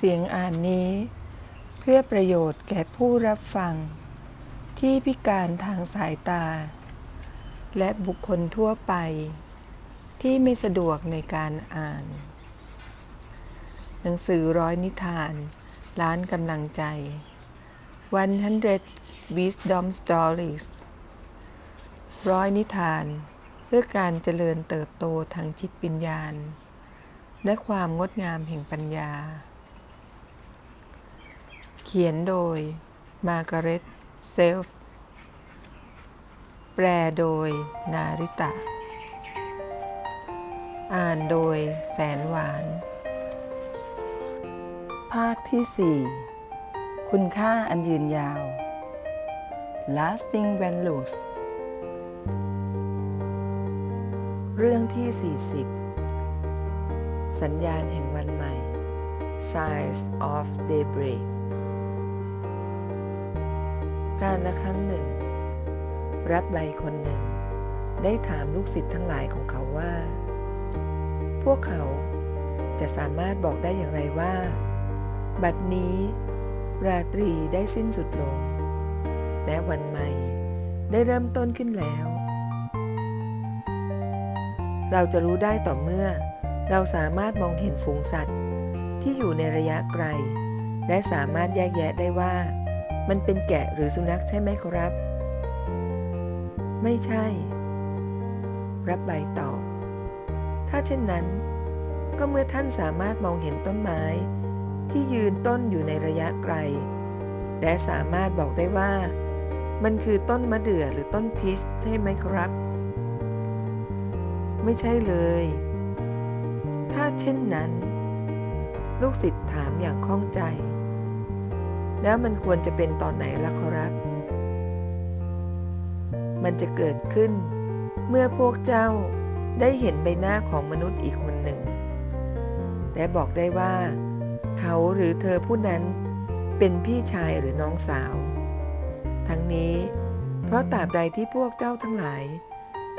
สียงอ่านนี้เพื่อประโยชน์แก่ผู้รับฟังที่พิการทางสายตาและบุคคลทั่วไปที่ไม่สะดวกในการอ่านหนังสือ100 นิทานล้านกำลังใจ100 Wisdom Stories 100 นิทานเพื่อการเจริญเติบโตทางจิตวิญญาณและความงดงามแห่งปัญญาเขียนโดย Margaret Silf แปลโดยนาริตะอ่านโดยแสนหวานภาคที่ 4 คุณค่าอันยืนยาว Lasting Values เรื่องที่ 40 สัญญาณแห่งวันใหม่ Signs of Daybreak การละครั้งหนึ่งรับใบคนหนึ่งได้ถามลูกศิษย์ทั้งหลายของเขาว่าพวกเขาจะสามารถบอกได้อย่างไรว่าบัดนี้ราตรีได้สิ้นสุดลงและวันใหม่ได้เริ่มต้นขึ้นแล้วเราจะรู้ได้ต่อเมื่อเราสามารถมองเห็นฝูงสัตว์ที่อยู่ในระยะไกลและสามารถแยกแยะได้ว่ามันเป็นแกะหรือสุนัขใช่ไหมครับไม่ใช่รับใบตอบถ้าเช่นนั้นก็เมื่อท่านสามารถมองเห็นต้นไม้ที่ยืนต้นอยู่ในระยะไกลและสามารถบอกได้ว่ามันคือต้นมะเดื่อหรือต้นพีชใช่ไหมครับไม่ใช่เลยถ้าเช่นนั้นลูกศิษย์ถามอย่างข้องใจแล้วมันควรจะเป็นตอนไหนล่ะครับมันจะเกิดขึ้นเมื่อพวกเจ้าได้เห็นใบหน้าของมนุษย์อีกคนหนึ่งและบอกได้ว่าเขาหรือเธอผู้นั้นเป็นพี่ชายหรือน้องสาวทั้งนี้เพราะตราบใดที่พวกเจ้าทั้งหลาย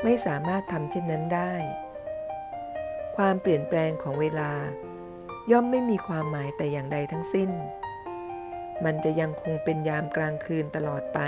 ไม่สามารถทำเช่นนั้นได้ความเปลี่ยนแปลงของเวลาย่อมไม่มีความหมายแต่อย่างใดทั้งสิ้นมันจะยังคงเป็นยามกลางคืนตลอดไป